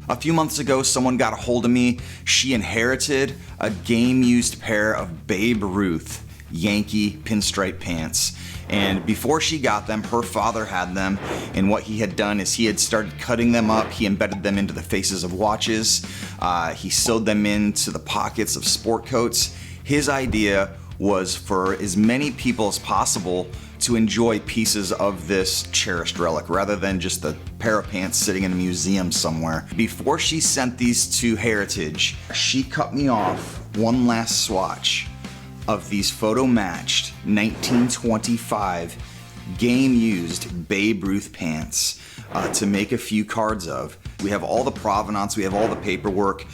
A few months ago, someone got a hold of me. She inherited a game-used pair of Babe Ruth Yankee pinstripe pants. And before she got them, her father had them. And what he had done is he had started cutting them up. He embedded them into the faces of watches. He sewed them into the pockets of sport coats. His idea was for as many people as possible to enjoy pieces of this cherished relic rather than just a pair of pants sitting in a museum somewhere. Before she sent these to Heritage, she cut me off one last swatch of these photo matched 1925 game used Babe Ruth pants to make a few cards of. We have all the provenance, we have all the paperwork,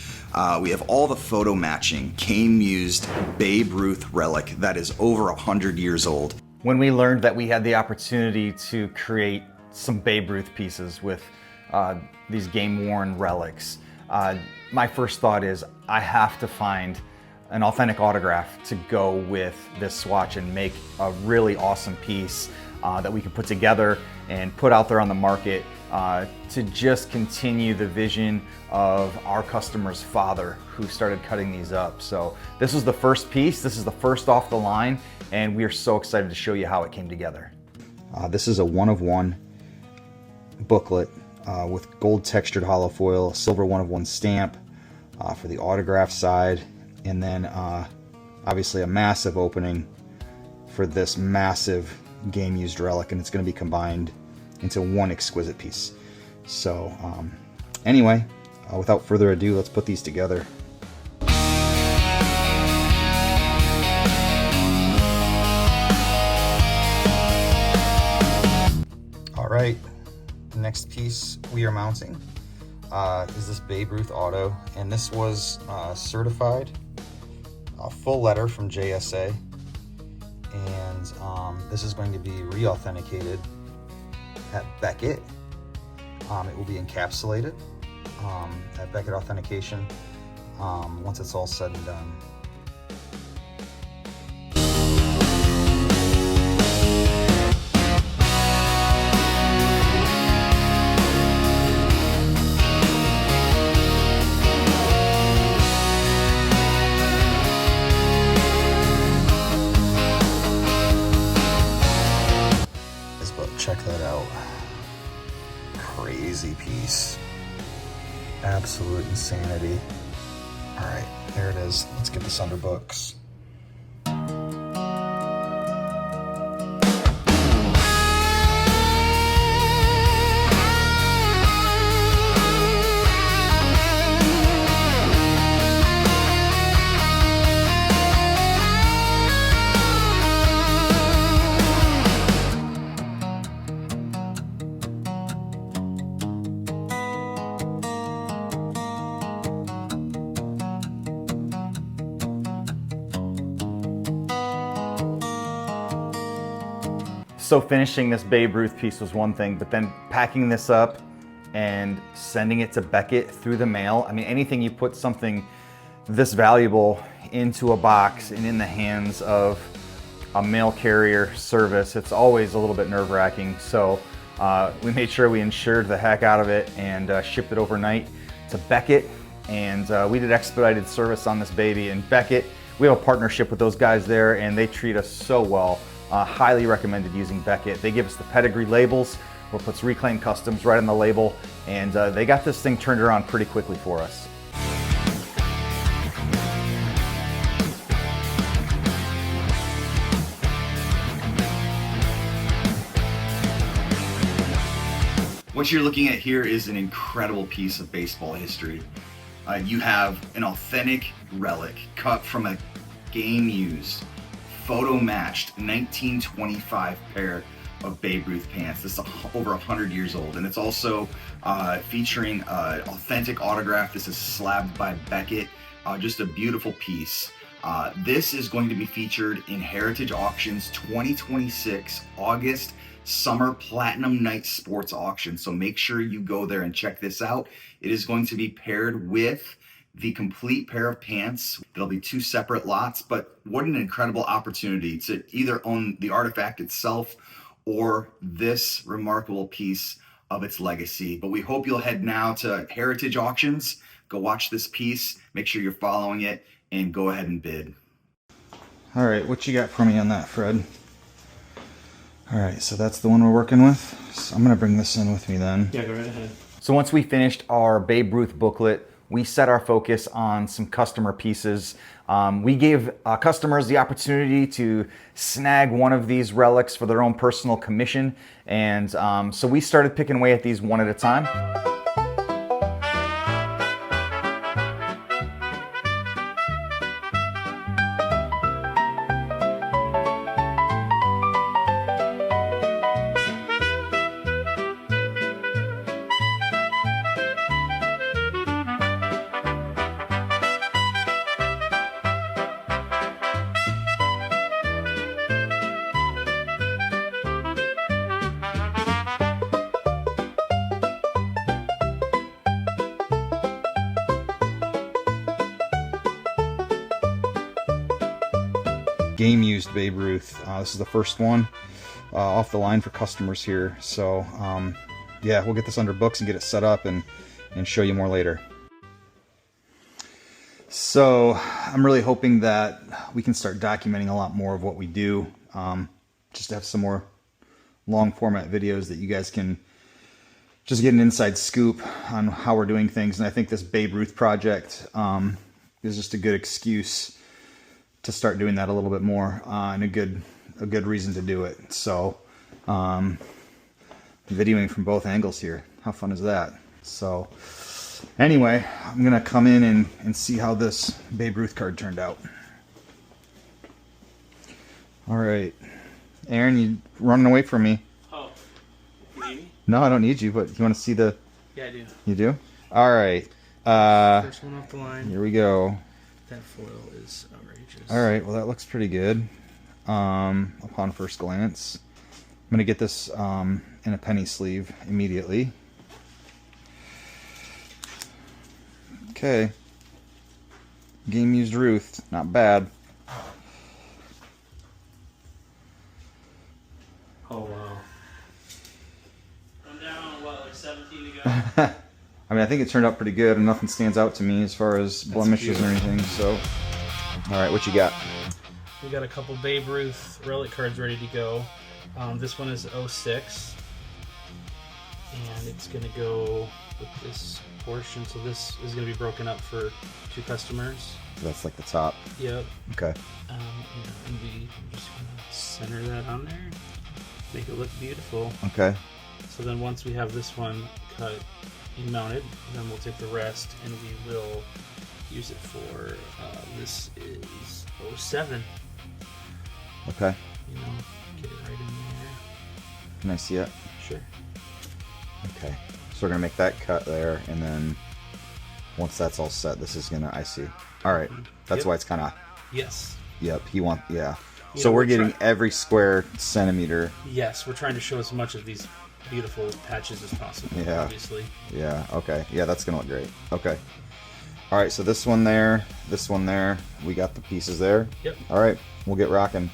we have all the photo matching game used Babe Ruth relic that is over 100 years old. When we learned that we had the opportunity to create some Babe Ruth pieces with these game-worn relics, my first thought is I have to find an authentic autograph to go with this swatch and make a really awesome piece that we can put together and put out there on the market to just continue the vision of our customer's father who started cutting these up. So this was the first piece, this is the first off the line, and we are so excited to show you how it came together. This is a one-of-one booklet with gold textured hollow foil, a silver one-of-one stamp for the autograph side, and then obviously a massive opening for this massive game-used relic, and it's going to be combined into one exquisite piece. So anyway, without further ado, let's put these together. All right, the next piece we are mounting is this Babe Ruth auto, and this was certified, a full letter from JSA, and this is going to be re-authenticated at Beckett. It will be encapsulated at Beckett Authentication once it's all said and done. Check that out. Crazy piece. Absolute insanity. All right, there it is. Let's get this under books. So finishing this Babe Ruth piece was one thing, but then packing this up and sending it to Beckett through the mail. I mean, anything you put something this valuable into a box and in the hands of a mail carrier service, it's always a little bit nerve-wracking. So we made sure we insured the heck out of it and shipped it overnight to Beckett. And we did expedited service on this baby. And Beckett, we have a partnership with those guys there, and they treat us so well. Highly recommended using Beckett. They give us the pedigree labels, where it puts Reclaim Customs right on the label, and they got this thing turned around pretty quickly for us. What you're looking at here is an incredible piece of baseball history. You have an authentic relic cut from a game-used, photo-matched 1925 pair of Babe Ruth pants. This is over 100 years old, and it's also featuring authentic autograph. This is slabbed by Beckett. Just a beautiful piece. This is going to be featured in Heritage Auctions 2026 August Summer Platinum Night Sports Auction. So make sure you go there and check this out. It is going to be paired with the complete pair of pants. There'll be two separate lots, but what an incredible opportunity to either own the artifact itself or this remarkable piece of its legacy. But we hope you'll head now to Heritage Auctions, go watch this piece, make sure you're following it, and go ahead and bid. All right, what you got for me on that, Fred? All right, so that's the one we're working with. So I'm gonna bring this in with me then. Yeah, go right ahead. So once we finished our Babe Ruth booklet, we set our focus on some customer pieces. We gave customers the opportunity to snag one of these relics for their own personal commission. And so we started picking away at these one at a time. Game used Babe Ruth. This is the first one off the line for customers here. So yeah, we'll get this under books and get it set up and show you more later. So I'm really hoping that we can start documenting a lot more of what we do. Just to have some more long format videos that you guys can just get an inside scoop on how we're doing things. And I think this Babe Ruth project is just a good excuse to start doing that a little bit more, and a good reason to do it. So videoing from both angles here, how fun is that? So anyway, I'm gonna come in and see how this Babe Ruth card turned out. All right, Aaron, you running away from me? Oh, you need me? No, I don't need you, but you want to see the? Yeah, I do. You do? All right. First one off the line. Here we go. That foil is outrageous. All right, well that looks pretty good upon first glance. I'm going to get this in a penny sleeve immediately. Okay. Game used Ruth, not bad. Oh, wow. I'm down, what, like 17 to go? I mean, I think it turned out pretty good, and nothing stands out to me as far as blemishes or anything, so. All right, what you got? We got a couple Babe Ruth relic cards ready to go. This one is 06, and it's going to go with this portion, so this is going to be broken up for 2 customers. That's like the top. Yep. Okay. And I'm just going to center that on there, make it look beautiful. Okay. So then once we have this one cut and mounted, then we'll take the rest and we will use it for, this is 07. Okay. You know, get it right in there. Can I see it? Sure. Okay. So we're gonna make that cut there, and then once that's all set, this is gonna, I see. All right. That's why it's kind of. Yes. Yep. Yeah. You So know, we're getting every square centimeter. Yes, we're trying to show as much of these beautiful patches as possible. Yeah. Obviously. Yeah. Okay. Yeah, that's gonna look great. Okay. All right. So this one there, this one there. We got the pieces there. Yep. All right. We'll get rocking.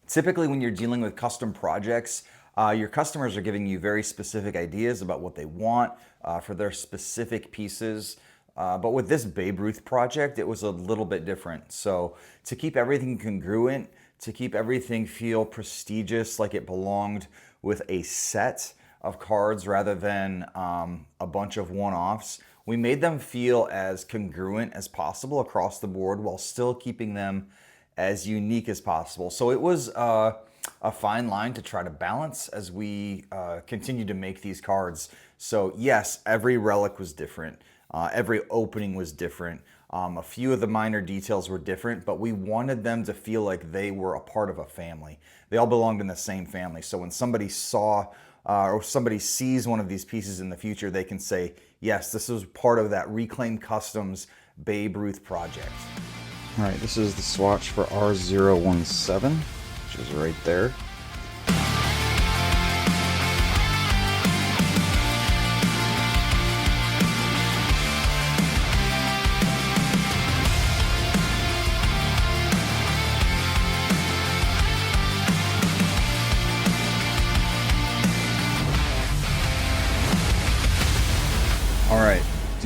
Typically, when you're dealing with custom projects, your customers are giving you very specific ideas about what they want for their specific pieces. But with this Babe Ruth project, it was a little bit different. So to keep everything congruent, to keep everything feel prestigious, like it belonged with a set of cards rather than a bunch of one-offs, we made them feel as congruent as possible across the board while still keeping them as unique as possible. So it was a fine line to try to balance as we continue to make these cards. So yes, every relic was different. Every opening was different. A few of the minor details were different, but we wanted them to feel like they were a part of a family. They all belonged in the same family. So when somebody saw or somebody sees one of these pieces in the future, they can say, yes, this was part of that Reclaimed Customs Babe Ruth project. All right, this is the swatch for R017, which is right there.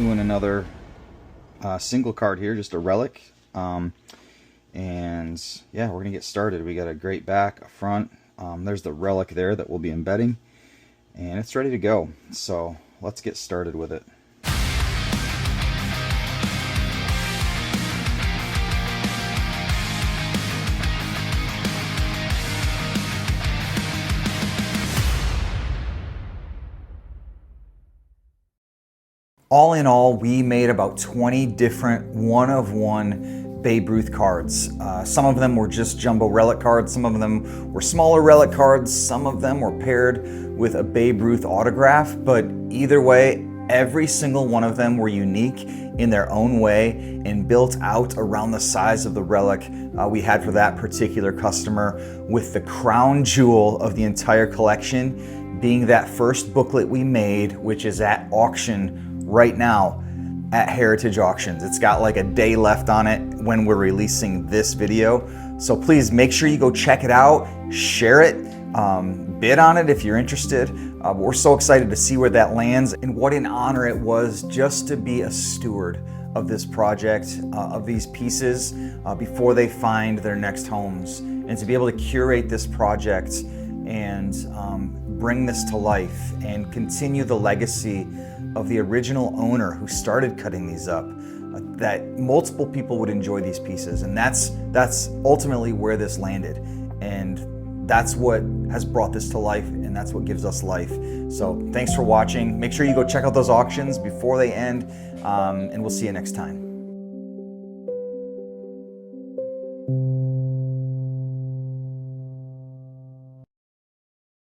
doing another single card here, just a relic. And yeah, we're gonna get started. We got a great back, a front. There's the relic there that we'll be embedding, and it's ready to go. So let's get started with it. All in all, we made about 20 different one-of-one Babe Ruth cards. Some of them were just jumbo relic cards, some of them were smaller relic cards, some of them were paired with a Babe Ruth autograph, but either way, every single one of them were unique in their own way and built out around the size of the relic we had for that particular customer, with the crown jewel of the entire collection being that first booklet we made, which is at auction right now at Heritage Auctions. It's got like a day left on it when we're releasing this video. So please make sure you go check it out, share it, bid on it if you're interested. We're so excited to see where that lands, and what an honor it was just to be a steward of this project, of these pieces before they find their next homes, and to be able to curate this project and bring this to life and continue the legacy of the original owner who started cutting these up, that multiple people would enjoy these pieces. And that's ultimately where this landed. And that's what has brought this to life, and that's what gives us life. So thanks for watching. Make sure you go check out those auctions before they end, and we'll see you next time.